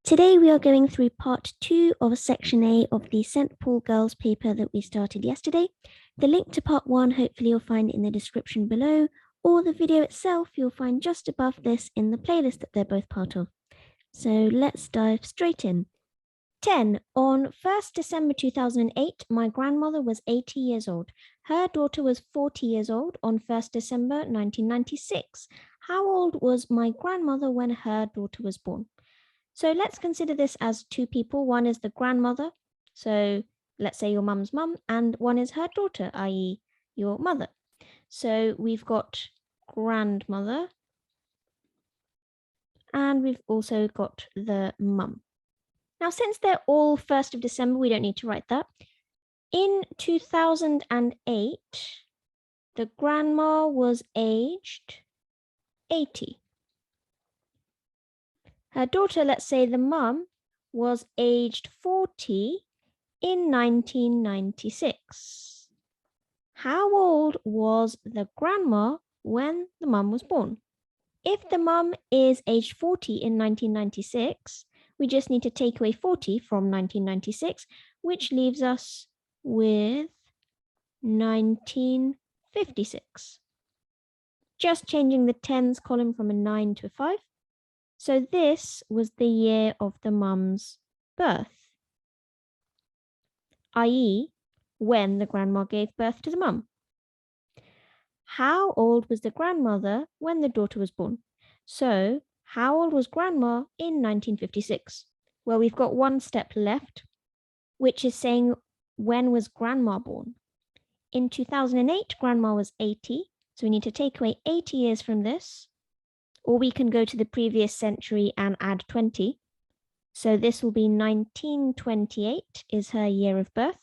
Today we are going through part 2 of section A of the St. Paul Girls paper that we started yesterday. The link to part 1 hopefully you'll find in the description below, or the video itself you'll find just above this in the playlist that they're both part of. So let's dive straight in. 10. On 1st December 2008, my grandmother was 80 years old. Her daughter was 40 years old on 1st December 1996. How old was my grandmother when her daughter was born? So let's consider this as two people. One is the grandmother, so let's say your mum's mum, and one is her daughter, i.e. your mother. So we've got grandmother, and we've also got the mum. Now, since they're all 1st of December, we don't need to write that. In 2008, the grandma was aged 80. Her daughter, let's say the mum, was aged 40 in 1996. How old was the grandma when the mum was born? If the mum is aged 40 in 1996, we just need to take away 40 from 1996, which leaves us with 1956. Just changing the tens column from a 9 to a 5. So this was the year of the mum's birth, i.e. when the grandma gave birth to the mum. How old was the grandmother when the daughter was born? So how old was grandma in 1956? Well, we've got one step left, which is saying when was grandma born? In 2008, grandma was 80, so we need to take away 80 years from this. Or we can go to the previous century and add 20. So this will be 1928 is her year of birth.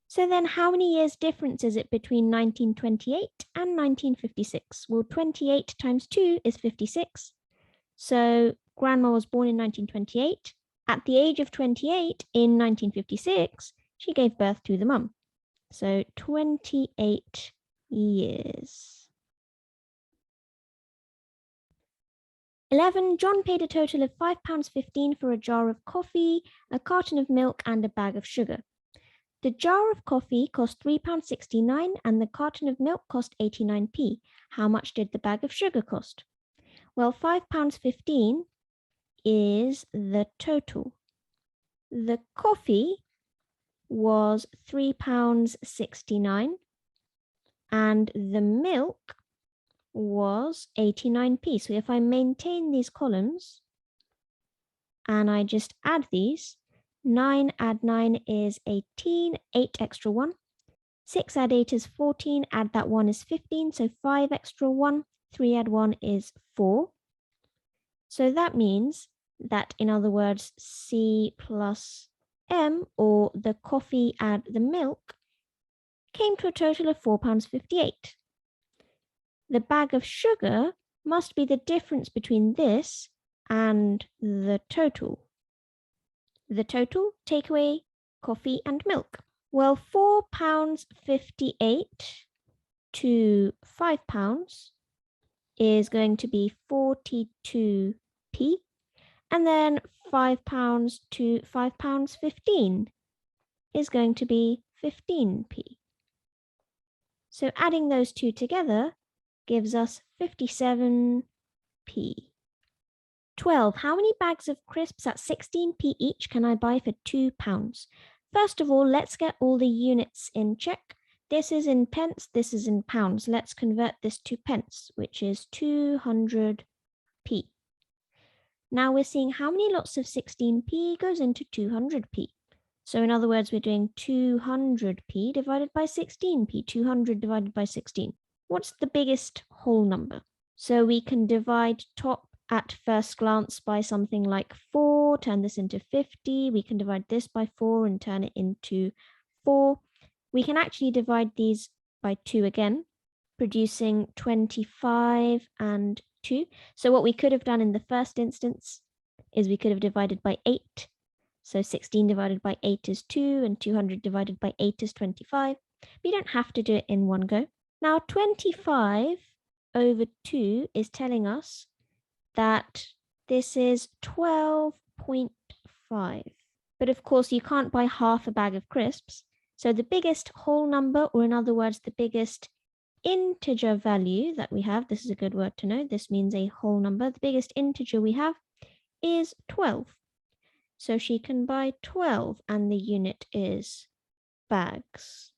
So then how many years difference is it between 1928 and 1956? Well, 28 times 2 is 56. So grandma was born in 1928. At the age of 28 in 1956, she gave birth to the mum. So 28 years. 11. John paid a total of £5.15 for a jar of coffee, a carton of milk, and a bag of sugar. The jar of coffee cost £3.69 and the carton of milk cost 89p. How much did the bag of sugar cost? Well, £5.15 is the total. The coffee was £3.69 and the milk was 89p. So if I maintain these columns and I just add these, 9 add 9 is 18, 8 extra 1. 6 add 8 is 14, add that 1 is 15, so 5 extra 1. 3 add 1 is 4. So that means that, in other words, C plus M, or the coffee add the milk, came to a total of £4.58. The bag of sugar must be the difference between this and the total. The total, take away coffee and milk. Well, £4.58 to £5 is going to be 42p. And then £5 to £5.15 is going to be 15p. So adding those two together gives us 57p. 12. How many bags of crisps at 16p each can I buy for £2? First of all, let's get all the units in check. This is in pence, this is in pounds. Let's convert this to pence, which is 200p. Now we're seeing how many lots of 16p goes into 200p. So in other words, we're doing 200p divided by 16p, 200 divided by 16. What's the biggest whole number? So we can divide top at first glance by something like 4, turn this into 50. We can divide this by 4 and turn it into 4. We can actually divide these by 2 again, producing 25 and 2. So what we could have done in the first instance is we could have divided by 8. So 16 divided by 8 is 2, and 200 divided by 8 is 25. But you don't have to do it in one go. Now 25 over 2 is telling us that this is 12.2 5. But of course, you can't buy half a bag of crisps. So the biggest whole number, or in other words, the biggest integer value that we have, this is a good word to know, this means a whole number, the biggest integer we have is 12. So she can buy 12 and the unit is bags.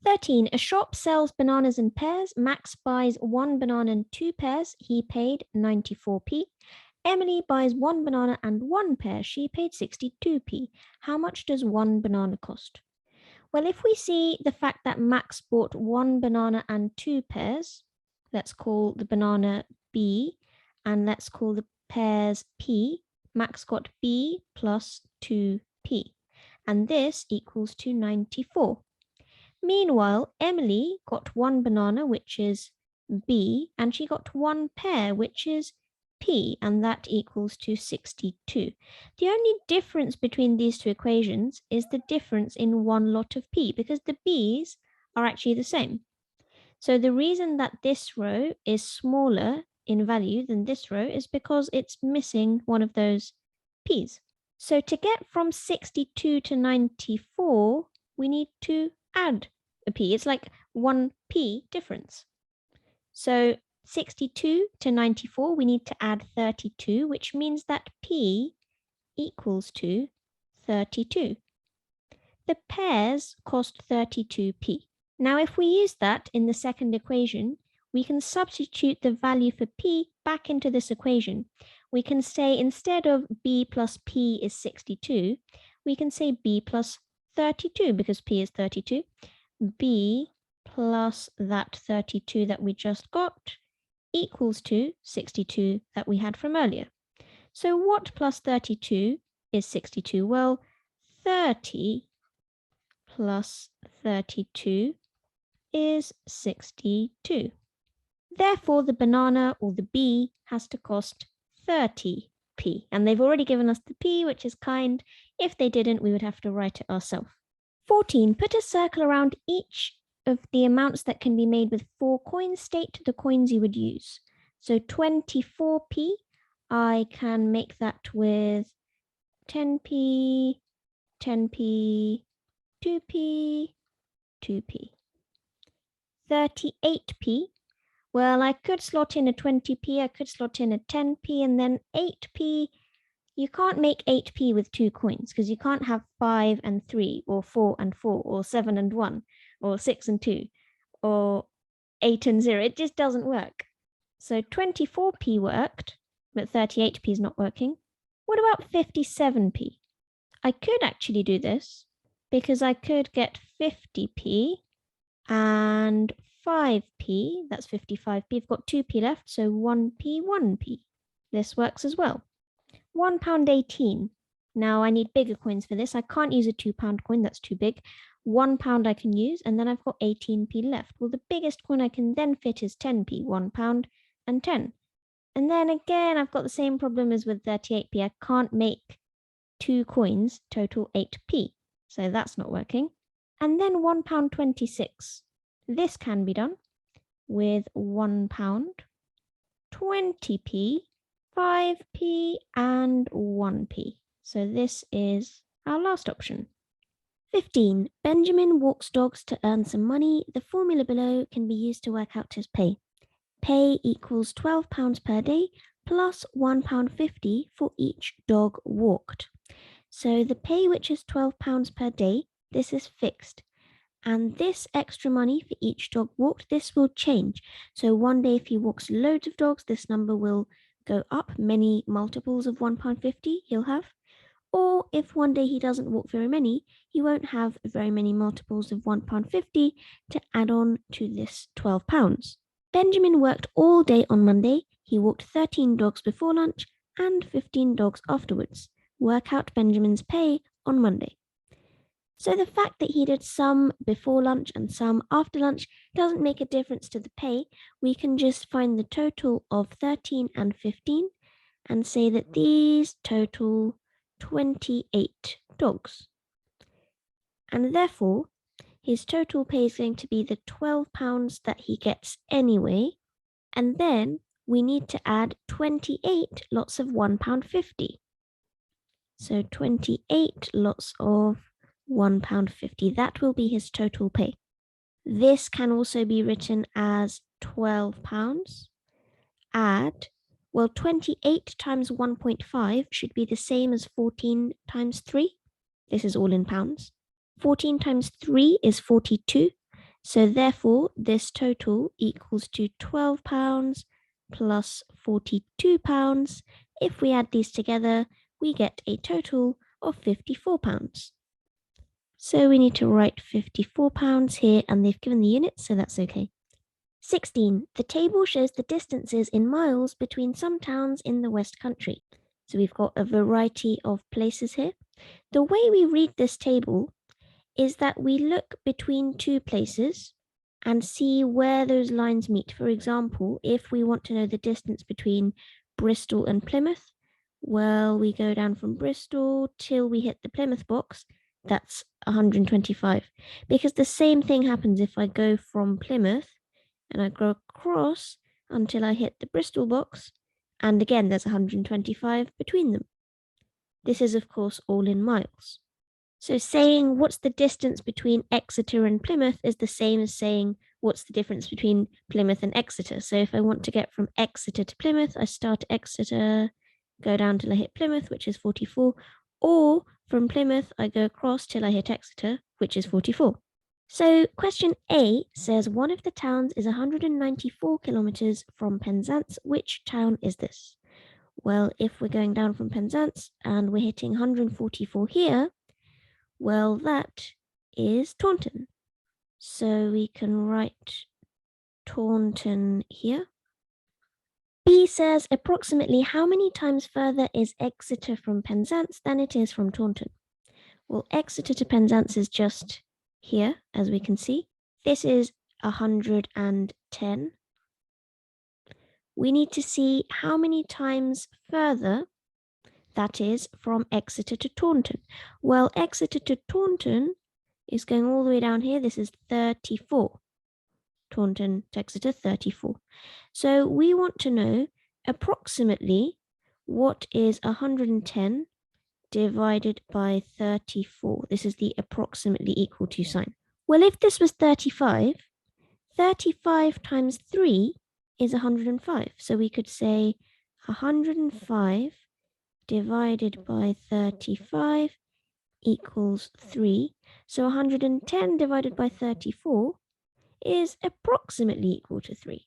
13. A shop sells bananas in pairs. Max buys 1 banana and 2 pairs. He paid 94p. Emily buys 1 banana and 1 pear. She paid 62p. How much does 1 banana cost? Well, if we see the fact that Max bought 1 banana and 2 pears, let's call the banana B and let's call the pears P. Max got B plus 2p. And this equals to 94. Meanwhile, Emily got 1 banana, which is B, and she got 1 pear, which is P, and that equals to 62. The only difference between these two equations is the difference in one lot of P, because the B's are actually the same. So the reason that this row is smaller in value than this row is because it's missing one of those P's. So to get from 62 to 94, we need to add a P. It's like 1p difference. So 62 to 94, we need to add 32, which means that P equals to 32. The pears cost 32p. Now, if we use that in the second equation, we can substitute the value for P back into this equation. We can say instead of B plus P is 62, we can say B plus 32 because P is 32. B plus that 32 that we just got equals to 62 that we had from earlier. So what plus 32 is 62? Well, 30 plus 32 is 62. Therefore, the banana or the B has to cost 30p. And they've already given us the P, which is kind. If they didn't, we would have to write it ourselves. 14. Put a circle around each of the amounts that can be made with 4 coins. State the coins you would use. So 24p, I can make that with 10p, 10p, 2p, 2p. 38p, well, I could slot in a 20p, I could slot in a 10p, and then 8p. You can't make 8p with 2 coins because you can't have 5 and 3, or 4 and 4, or 7 and 1, or 6 and 2, or 8 and 0. It just doesn't work. So 24p worked, but 38p is not working. What about 57p? I could actually do this because I could get 50p and 5p, that's 55p. I've got 2p left, so 1p, 1p. This works as well. £1.18. Now I need bigger coins for this. I can't use a £2 coin, that's too big. £1 I can use, and then I've got 18p left. Well, the biggest coin I can then fit is 10p, £1 and 10. And then again, I've got the same problem as with 38p. I can't make 2 coins total 8p, so that's not working. And then £1.26. This can be done with £1, 20p, 5p, and 1p. So this is our last option. 15. Benjamin walks dogs to earn some money. The formula below can be used to work out his pay. Pay equals £12 per day plus £1.50 for each dog walked. So the pay, which is £12 per day, this is fixed. And this extra money for each dog walked, this will change. So one day if he walks loads of dogs, this number will go up, many multiples of £1.50 he'll have. Or if one day he doesn't walk very many, he won't have very many multiples of £1.50 to add on to this £12. Benjamin worked all day on Monday. He walked 13 dogs before lunch and 15 dogs afterwards. Work out Benjamin's pay on Monday. So the fact that he did some before lunch and some after lunch doesn't make a difference to the pay. We can just find the total of 13 and 15 and say that these total 28 dogs. And therefore, his total pay is going to be the £12 that he gets anyway. And then we need to add 28 lots of £1.50. So 28 lots of £1.50. That will be his total pay. This can also be written as £12. Add, well, 28 times 1.5 should be the same as 14 times 3. This is all in pounds. 14 times 3 is 42. So therefore, this total equals to £12 plus £42. If we add these together, we get a total of £54. So we need to write £54 here, and they've given the units, so that's okay. 16. The table shows the distances in miles between some towns in the West Country. So we've got a variety of places here. The way we read this table is that we look between two places and see where those lines meet. For example, if we want to know the distance between Bristol and Plymouth, well, we go down from Bristol till we hit the Plymouth box. That's 125. Because the same thing happens if I go from Plymouth and I go across until I hit the Bristol box, and again there's 125 between them. This is of course all in miles. So saying what's the distance between Exeter and Plymouth is the same as saying what's the difference between Plymouth and Exeter. So if I want to get from Exeter to Plymouth, I start at Exeter, go down till I hit Plymouth, which is 44, or from Plymouth, I go across till I hit Exeter, which is 44. So question A says one of the towns is 194 kilometers from Penzance. Which town is this? Well, if we're going down from Penzance and we're hitting 144 here, well, that is Taunton. So we can write Taunton here. B says approximately how many times further is Exeter from Penzance than it is from Taunton? Well, Exeter to Penzance is just here, as we can see. This is 110. We need to see how many times further that is from Exeter to Taunton. Well, Exeter to Taunton is going all the way down here. This is 34. Taunton to Exeter, 34. So we want to know approximately what is 110 divided by 34. This is the approximately equal to sign. Well, if this was 35, 35 times 3 is 105. So we could say 105 divided by 35 equals 3. So 110 divided by 34 is approximately equal to 3.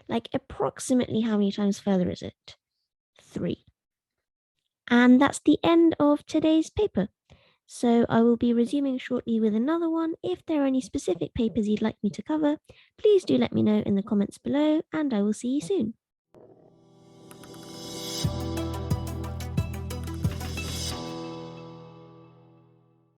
Like approximately how many times further is it? 3. And that's the end of today's paper. So I will be resuming shortly with another one. If there are any specific papers you'd like me to cover, please do let me know in the comments below, and I will see you soon.